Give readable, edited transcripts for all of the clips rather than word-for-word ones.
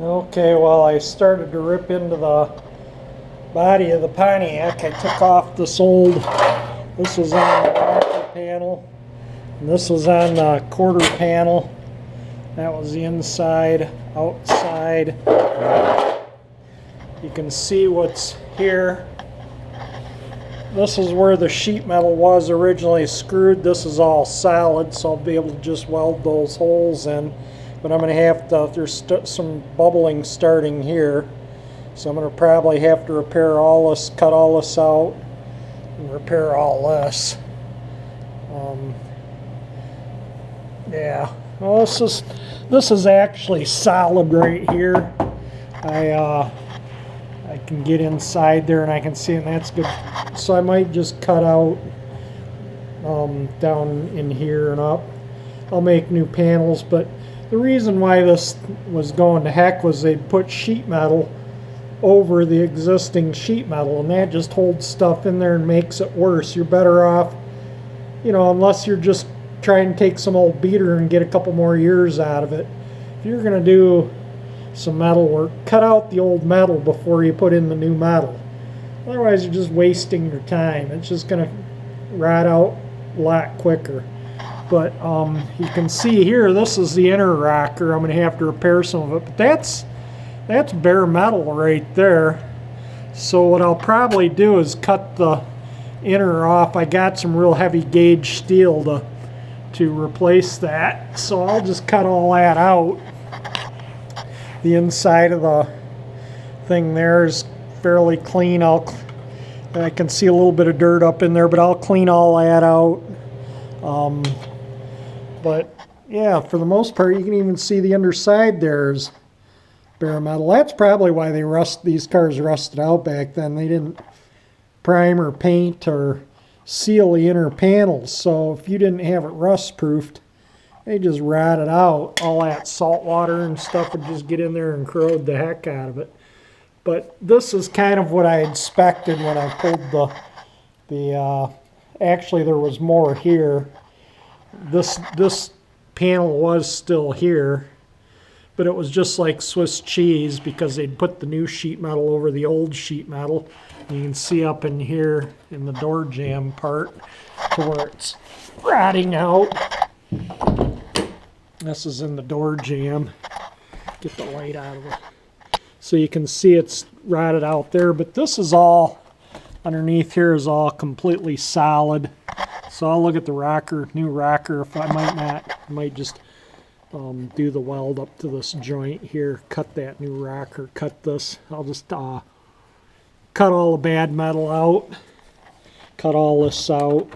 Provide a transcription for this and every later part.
Okay, well, I started to rip into the body of the Pontiac. I took off this was on the rocker panel, and this was on the quarter panel. That was the inside, outside. You can see what's here. This is where the sheet metal was originally screwed. This is all solid, so I'll be able to just weld those holes in. But I'm going to have to, there's some bubbling starting here. So I'm going to probably have to repair all this, cut all this out, and repair all this. Yeah, well, this is actually solid right here. I can get inside there and I can see it, and that's good. So I might just cut out down in here and up. I'll make new panels, but the reason why this was going to heck was they put sheet metal over the existing sheet metal, and that just holds stuff in there and makes it worse. You're better off, you know, unless you're just trying to take some old beater and get a couple more years out of it. If you're going to do some metal work, cut out the old metal before you put in the new metal. Otherwise, you're just wasting your time. It's just going to rot out a lot quicker. But you can see here, this is the inner rocker. I'm going to have to repair some of it, but that's bare metal right there. So what I'll probably do is cut the inner off. I got some real heavy gauge steel to replace that, so I'll just cut all that out. The inside of the thing there is fairly clean. I can see a little bit of dirt up in there, but I'll clean all that out. But yeah, for the most part, you can even see the underside there's bare metal. That's probably why these cars rusted out back then. They didn't prime or paint or seal the inner panels, so if you didn't have it rust proofed, they just rotted out. All that salt water and stuff would just get in there and corrode the heck out of it. But this is kind of what I expected when I pulled actually there was more here. This panel was still here, but it was just like Swiss cheese because they'd put the new sheet metal over the old sheet metal. You can see up in here in the door jamb part to where it's rotting out. This is in the door jamb. Get the light out of it. So you can see it's rotted out there, but this is all, underneath here is all completely solid. So I'll look at the rocker, new rocker. If I might just do the weld up to this joint here, cut that new rocker, cut this. I'll just cut all the bad metal out, cut all this out.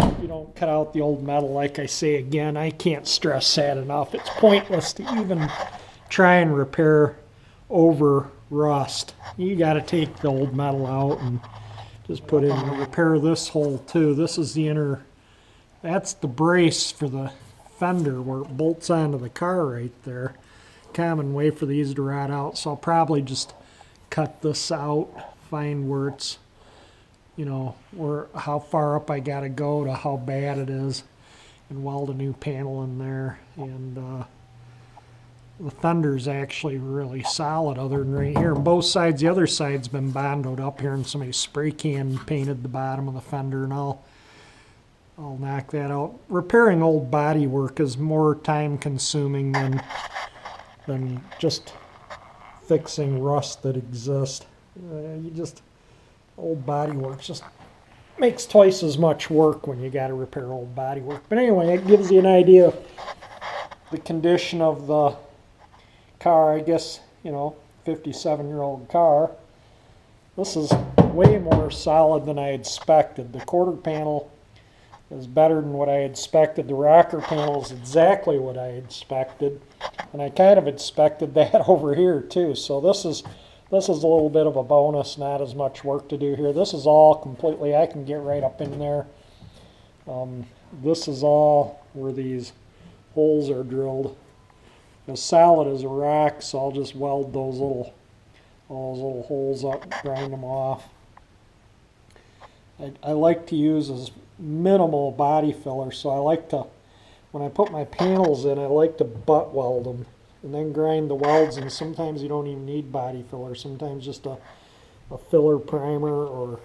If you don't cut out the old metal, like I say again, I can't stress that enough. It's pointless to even try and repair over rust. You got to take the old metal out and just put in, repair this hole too. This is the inner, that's the brace for the fender where it bolts onto the car right there. Common way for these to rot out, so I'll probably just cut this out, find where it's, you know, how far up I gotta go to how bad it is, and weld a new panel in there. And the fender's actually really solid other than right here. Both sides, the other side's been bondoed up here, and somebody spray can painted the bottom of the fender, and I'll knock that out. Repairing old body work is more time consuming than just fixing rust that exists. Old body work just makes twice as much work when you got to repair old body work. But anyway, it gives you an idea of the condition of the car. I guess, you know, 57-year-old car. This is way more solid than I expected. The quarter panel is better than what I expected. The rocker panel is exactly what I expected, and I kind of expected that over here too. So this is a little bit of a bonus, not as much work to do here. This is all completely, I can get right up in there. This is all where these holes are drilled. As solid as a rock, so I'll just weld all those little holes up, grind them off. I like to use as minimal body filler, so I like to when I put my panels in, I like to butt weld them and then grind the welds, and sometimes you don't even need body filler. Sometimes just a filler primer, or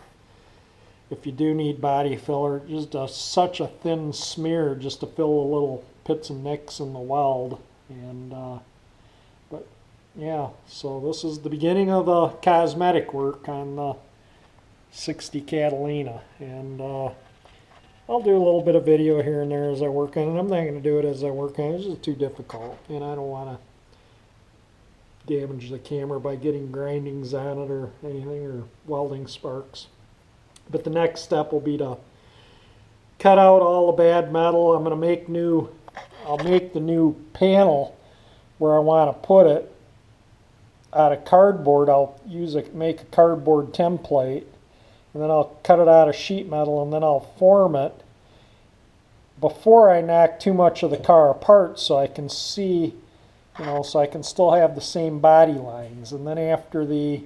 if you do need body filler, just such a thin smear just to fill the little pits and nicks in the weld. And but yeah, so this is the beginning of the cosmetic work on the 60 Catalina, and I'll do a little bit of video here and there as I work on it. I'm not going to do it as I work on it. It's just too difficult, and I don't want to damage the camera by getting grindings on it or anything, or welding sparks. But the next step will be to cut out all the bad metal. I'm going to I'll make the new panel where I want to put it out of cardboard. I'll make a cardboard template, and then I'll cut it out of sheet metal, and then I'll form it before I knock too much of the car apart, so I can see, so I can still have the same body lines. And then after the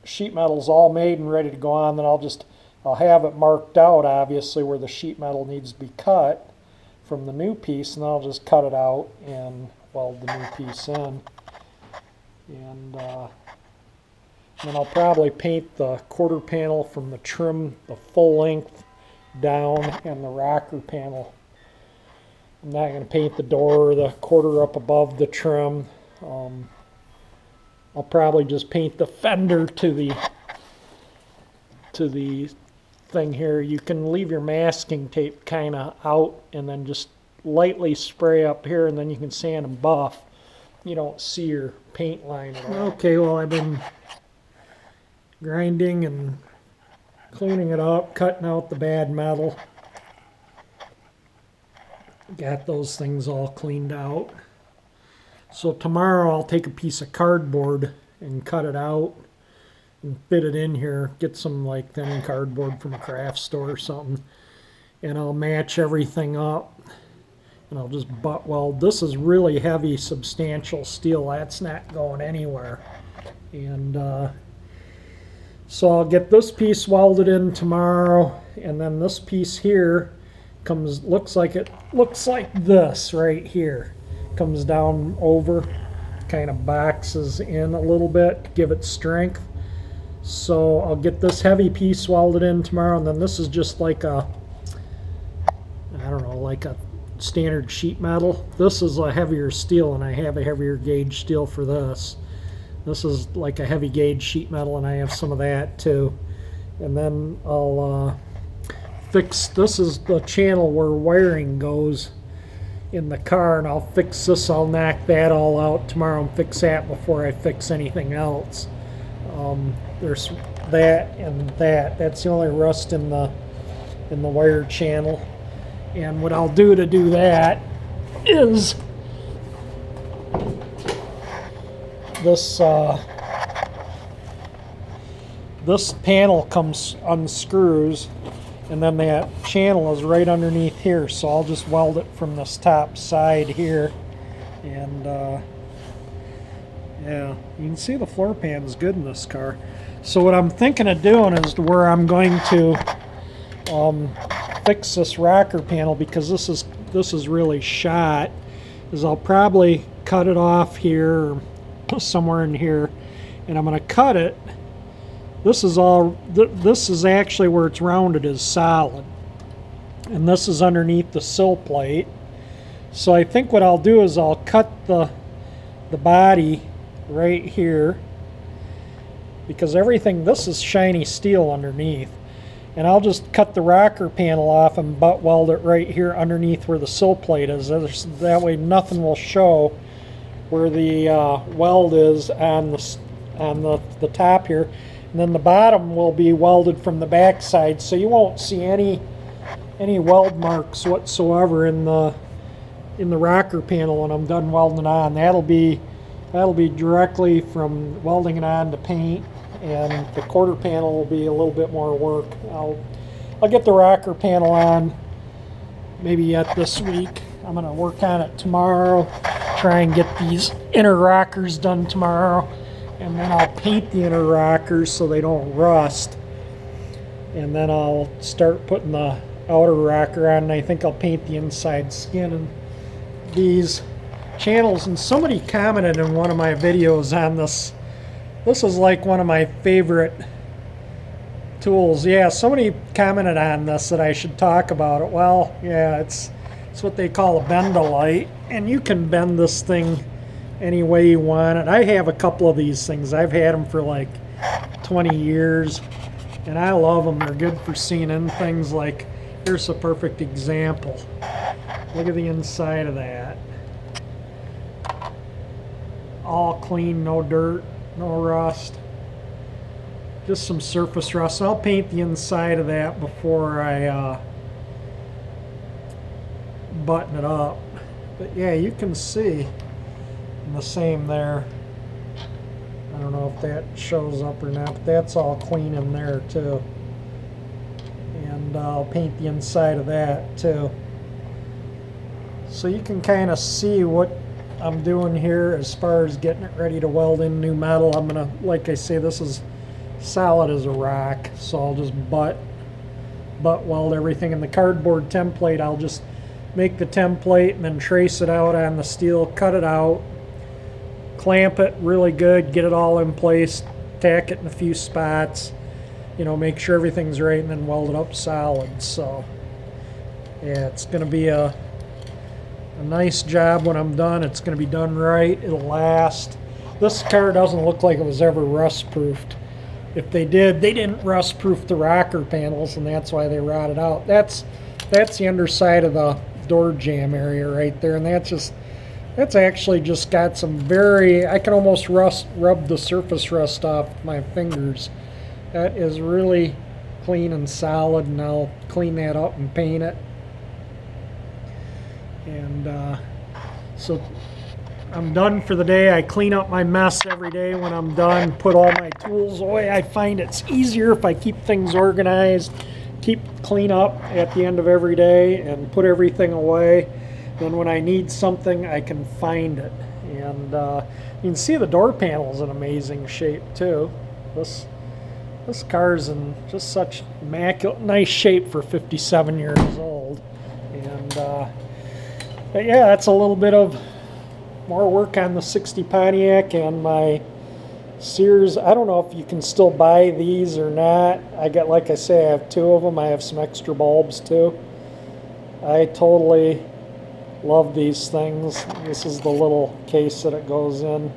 sheet metal's all made and ready to go on, then I'll have it marked out, obviously, where the sheet metal needs to be cut from the new piece, and I'll just cut it out and weld the new piece in. And then I'll probably paint the quarter panel from the trim, the full length down, and the rocker panel. I'm not going to paint the door or the quarter up above the trim. I'll probably just paint the fender to the thing here. You can leave your masking tape kind of out and then just lightly spray up here, and then you can sand and buff. You don't see your paint line at all. Okay, well, I've been grinding and cleaning it up, cutting out the bad metal. Got those things all cleaned out. So tomorrow I'll take a piece of cardboard and cut it out and fit it in here. Get some like thin cardboard from a craft store or something, and I'll match everything up, and I'll just butt weld. This is really heavy, substantial steel. That's not going anywhere. And so I'll get this piece welded in tomorrow, and then this piece here looks like this right here. Comes down over, kind of boxes in a little bit to give it strength. So I'll get this heavy piece welded in tomorrow, and then this is just like a, I don't know, like a standard sheet metal. This is a heavier steel, and I have a heavier gauge steel for this. This is like a heavy gauge sheet metal, and I have some of that too. And then I'll fix, this is the channel where wiring goes in the car, and I'll fix this. I'll knock that all out tomorrow and fix that before I fix anything else. There's that and that. That's the only rust in the wire channel. And what I'll do to do that is this panel unscrews, and then that channel is right underneath here, so I'll just weld it from this top side here. And yeah, you can see the floor pan is good in this car. So what I'm thinking of doing is where I'm going to fix this rocker panel, because this is really shot, is I'll probably cut it off here or somewhere in here, and I'm going to cut it. This is actually where it's rounded is solid, and this is underneath the sill plate. So I think what I'll do is I'll cut the body right here, because this is shiny steel underneath, and I'll just cut the rocker panel off and butt weld it right here underneath where the sill plate is. That way nothing will show where the weld is on the top here, and then the bottom will be welded from the back side, so you won't see any weld marks whatsoever in the rocker panel when I'm done welding it on. That'll be directly from welding it on to paint, and the quarter panel will be a little bit more work. I'll get the rocker panel on maybe yet this week. I'm going to work on it tomorrow, try and get these inner rockers done tomorrow, and then I'll paint the inner rockers so they don't rust, and then I'll start putting the outer rocker on, and I think I'll paint the inside skin and these channels. And somebody commented in one of my videos on this. This is like one of my favorite tools. Yeah, somebody commented on this that I should talk about it. Well, yeah, it's what they call a bend-a-light, and you can bend this thing any way you want it. I have a couple of these things. I've had them for like 20 years, and I love them. They're good for seeing in things. Like, here's a perfect example. Look at the inside of that. All clean, no dirt, no rust. Just some surface rust. I'll paint the inside of that before I button it up. But yeah, you can see the same there. I don't know if that shows up or not, but that's all clean in there too. And I'll paint the inside of that too. So you can kind of see what I'm doing here as far as getting it ready to weld in new metal. I'm gonna, like I say, this is solid as a rock, so I'll just butt weld everything. In the cardboard template, I'll just make the template and then trace it out on the steel, cut it out, clamp it really good, get it all in place, tack it in a few spots, you know, make sure everything's right, and then weld it up solid. So yeah, it's going to be a nice job when I'm done. It's going to be done right. It'll last. This car doesn't look like it was ever rust proofed. If they did, they didn't rust proof the rocker panels, and that's why they rotted out. That's the underside of the door jamb area right there, and that's actually just got some very, I can almost rub the surface rust off with my fingers. That is really clean and solid, and I'll clean that up and paint it. And so I'm done for the day. I clean up my mess every day when I'm done, put all my tools away. I find it's easier if I keep things organized, keep clean up at the end of every day and put everything away. Then when I need something, I can find it. And you can see the door panel's in amazing shape too. This car's in just such immaculate, nice shape for 57 years old. And but yeah, that's a little bit of more work on the 60 Pontiac and my Sears. I don't know if you can still buy these or not. I got, like I say, I have two of them. I have some extra bulbs too. I totally love these things. This is the little case that it goes in.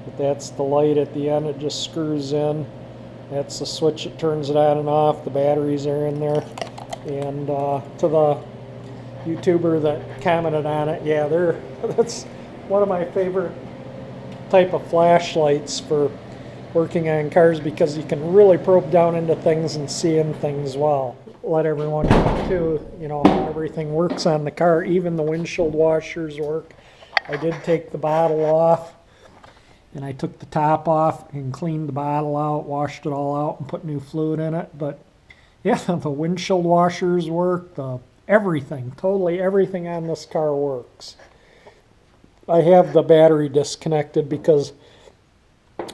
But that's the light at the end. It just screws in. That's the switch that turns it on and off. The batteries are in there. And to the YouTuber that commented on it, yeah, that's one of my favorite type of flashlights for working on cars, because you can really probe down into things and see in things well. Let everyone know too, you know, everything works on the car. Even the windshield washers work. I did take the bottle off, and I took the top off and cleaned the bottle out, washed it all out, and put new fluid in it. But yeah, the windshield washers work. Everything, totally everything on this car works. I have the battery disconnected because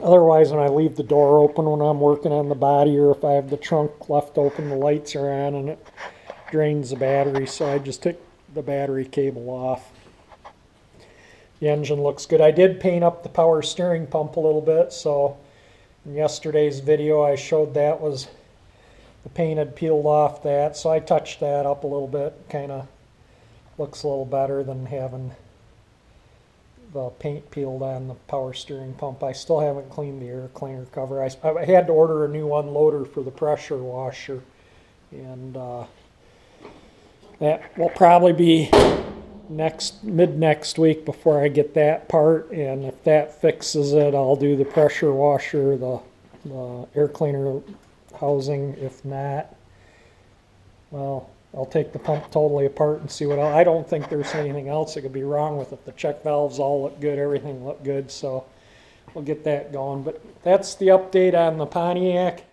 otherwise when I leave the door open when I'm working on the body, or if I have the trunk left open, the lights are on and it drains the battery. So I just took the battery cable off. The engine looks good. I did paint up the power steering pump a little bit, so in yesterday's video I showed that was the paint had peeled off that, so I touched that up a little bit. Kind of looks a little better than having the paint peeled on the power steering pump. I still haven't cleaned the air cleaner cover. I had to order a new unloader for the pressure washer, and that will probably be mid next week before I get that part. And if that fixes it, I'll do the pressure washer, the air cleaner housing. If not, well, I'll take the pump totally apart and see what else. I don't think there's anything else that could be wrong with it. The check valves all look good, everything looked good, so we'll get that going. But that's the update on the Pontiac.